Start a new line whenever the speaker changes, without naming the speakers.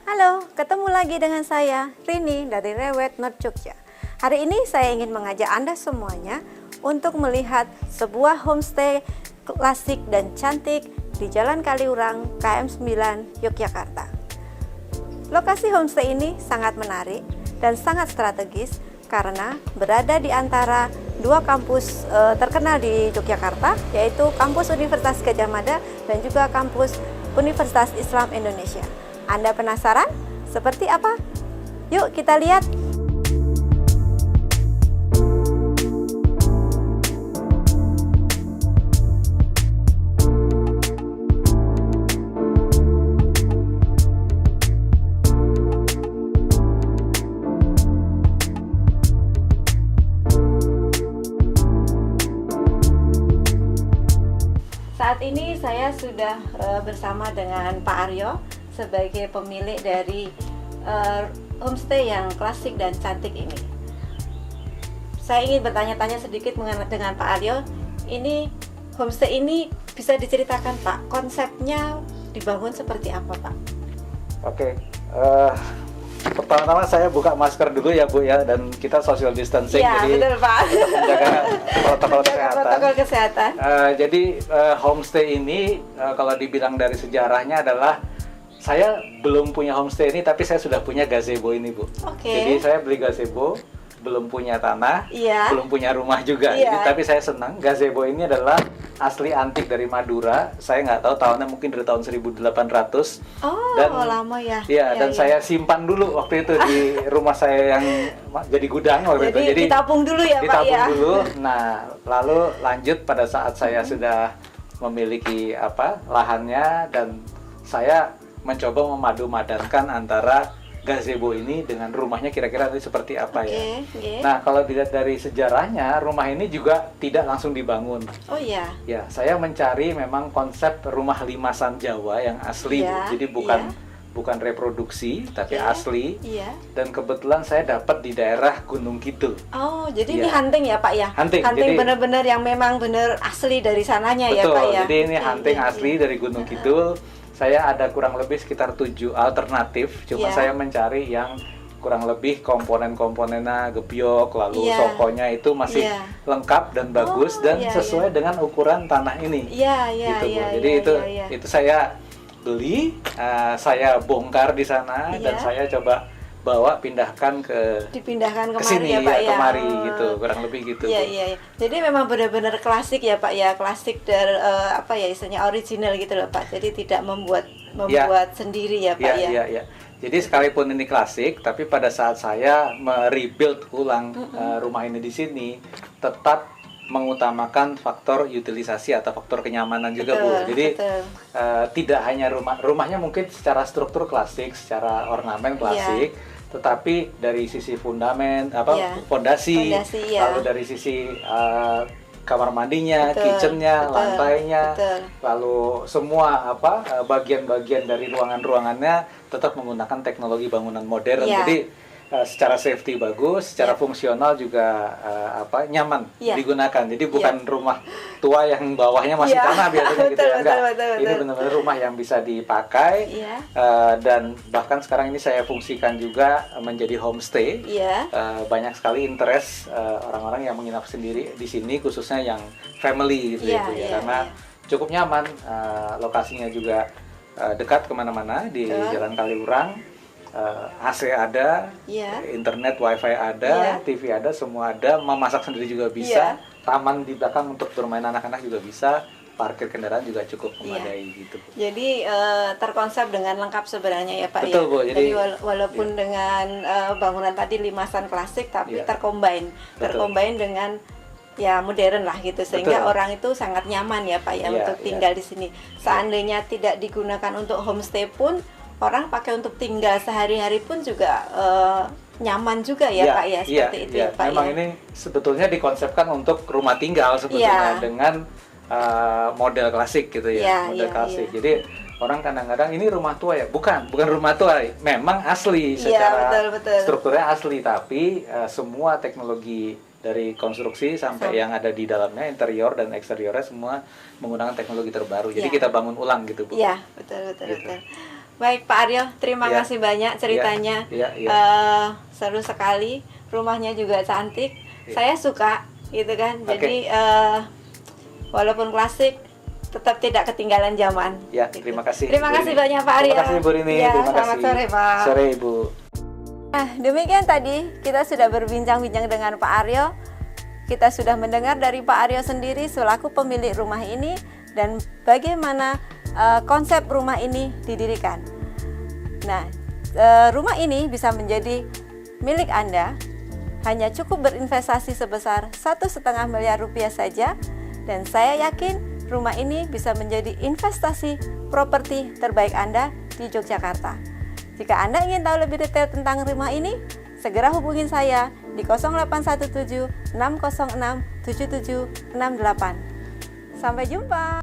Halo, ketemu lagi dengan saya, Rini dari Rewet North Jogja. Hari ini saya ingin mengajak Anda semuanya untuk melihat sebuah homestay klasik dan cantik di Jalan Kaliurang, KM 9, Yogyakarta. Lokasi homestay ini sangat menarik dan sangat strategis karena berada di antara dua kampus terkenal di Yogyakarta, yaitu kampus Universitas Gadjah Mada dan juga kampus Universitas Islam Indonesia. Anda penasaran? Seperti apa? Yuk kita lihat. Saat ini saya sudah bersama dengan Pak Aryo sebagai pemilik dari homestay yang klasik dan cantik ini. Saya ingin bertanya-tanya sedikit dengan Pak Aryo. Ini homestay ini bisa diceritakan Pak, konsepnya dibangun seperti apa Pak?
Oke, pertama-tama saya buka masker dulu ya Bu ya, dan kita social distancing,
Ya,
jadi
betul Pak.
menjaga protokol kesehatan. Jadi homestay ini kalau dibilang dari sejarahnya adalah saya belum punya homestay ini, tapi saya sudah punya gazebo ini Bu.
Oke.
Jadi saya beli gazebo, belum punya tanah,
Iya.
belum punya rumah juga.
Iya.
Jadi, tapi saya senang gazebo ini adalah asli antik dari Madura. Saya nggak tahu tahunnya, mungkin dari tahun 1800.
Oh,
Dan
lama ya.
Iya, dan saya simpan dulu waktu itu di rumah saya yang jadi gudang waktu itu.
Jadi ditabung dulu ya Pak
ditabung
ya.
dulu. Nah, lalu lanjut pada saat saya sudah memiliki lahannya, dan saya mencoba memadu-madankan antara gazebo ini dengan rumahnya, kira-kira nanti seperti apa ya.
Okay.
Nah, kalau dilihat dari sejarahnya, rumah ini juga tidak langsung dibangun.
Oh iya.
Ya, saya mencari memang konsep rumah limasan Jawa yang asli,
Iya,
Bu. Jadi bukan reproduksi, tapi
Oke.
asli.
Iya.
Dan kebetulan saya dapat di daerah Gunung Kidul.
Oh, jadi
Iya.
ini hunting ya Pak ya?
Hunting,
Hunting
jadi-
benar-benar yang memang benar asli dari sananya ya
Betul,
Pak ya?
jadi ini
Oke,
hunting
iya,
asli
iya.
dari Gunung Kidul. Saya ada kurang lebih sekitar 7 alternatif, cuma
Iya.
saya mencari yang kurang lebih komponen-komponennya gebyok, lalu
Iya.
sokonya itu masih
Iya.
lengkap dan bagus,
Oh,
dan
iya,
sesuai dengan ukuran tanah ini.
Iya, iya,
Gitu, Bu.
iya.
Jadi
iya,
itu
iya.
itu saya beli, saya bongkar di sana, dan
Iya.
saya coba bawa pindahkan ke
Dipindahkan kemari
sini
ya Pak ya?
kemari
Oh.
gitu, kurang lebih gitu.
Iya,
Bu.
iya, iya. Jadi memang benar-benar klasik ya Pak ya, klasik dari apa ya istilahnya original gitu loh Pak. Jadi tidak membuat sendiri ya Pak ya.
Iya, iya. Jadi sekalipun ini klasik, tapi pada saat saya merebuild ulang rumah ini di sini, tetap mengutamakan faktor utilisasi atau faktor kenyamanan juga, Bu. Jadi
betul.
tidak hanya rumahnya mungkin secara struktur klasik, secara ornamen klasik, tetapi dari sisi fundamen,
Iya.
fondasi,
Fondasi, iya.
lalu dari sisi kamar mandinya,
Betul,
kitchennya,
betul,
lantainya,
betul.
lalu semua bagian-bagian dari ruangan-ruangannya tetap menggunakan teknologi bangunan modern.
Iya.
Jadi secara safety bagus, secara
Iya.
fungsional juga nyaman
Iya.
digunakan. Jadi bukan rumah tua yang bawahnya masih
Iya.
tanah biasanya gitu
Betul,
ya. Enggak.
betul,
Ini
betul.
benar-benar rumah yang bisa dipakai.
Iya.
Dan bahkan sekarang ini saya fungsikan juga menjadi homestay.
Iya.
Banyak sekali interest orang-orang yang menginap sendiri di sini, khususnya yang family gitu
Iya,
ya, Bu, ya.
iya,
Karena cukup nyaman, lokasinya juga dekat kemana-mana di
Betul.
Jalan Kaliurang. AC ada,
Iya.
internet, wifi ada,
Iya.
TV ada, semua ada, memasak sendiri juga bisa,
Iya.
taman di belakang untuk bermain anak-anak juga bisa, parkir kendaraan juga cukup memadai gitu.
Jadi terkonsep dengan lengkap sebenarnya ya Pak
Betul,
ya.
Bu. Jadi,
walaupun dengan bangunan tadi limasan klasik, tapi
Iya.
tercombine
Betul.
dengan ya modern lah gitu, sehingga
Betul.
orang itu sangat nyaman ya Pak ya
Iya,
untuk
iya.
tinggal di sini. Seandainya tidak digunakan untuk homestay pun, orang pakai untuk tinggal sehari-hari pun juga nyaman juga ya Pak ya, seperti itu ya Pak
Memang
ya.
ini sebetulnya dikonsepkan untuk rumah tinggal sebetulnya,
Iya.
dengan model klasik gitu ya,
Iya,
model
iya,
klasik.
iya.
Jadi orang kadang-kadang ini rumah tua ya, bukan rumah tua, memang asli
Iya,
secara
betul.
strukturnya asli, tapi semua teknologi dari konstruksi sampai yang ada di dalamnya, interior dan eksteriornya semua menggunakan teknologi terbaru. Jadi
Iya.
kita bangun ulang gitu, Bu.
Iya, betul.
Gitu.
Baik Pak Aryo, terima
Iya.
kasih banyak ceritanya.
Iya, iya.
Seru sekali, rumahnya juga cantik.
Iya.
Saya suka, gitu kan.
Oke.
Jadi walaupun klasik, tetap tidak ketinggalan zaman.
Ya,
Gitu.
terima kasih.
Terima
Bu
kasih
Rini.
banyak Pak Aryo.
Terima kasih Bu Rini.
Ya,
Terima
selamat
kasih.
sore Pak.
Sore Ibu.
Nah, demikian tadi kita sudah berbincang-bincang dengan Pak Aryo. Kita sudah mendengar dari Pak Aryo sendiri selaku pemilik rumah ini dan bagaimana konsep rumah ini didirikan. Nah, rumah ini bisa menjadi milik Anda hanya cukup berinvestasi sebesar 1,5 miliar rupiah saja, dan saya yakin rumah ini bisa menjadi investasi properti terbaik Anda di Yogyakarta. Jika Anda ingin tahu lebih detail tentang rumah ini, segera hubungi saya di 0817 606 7768. Sampai jumpa.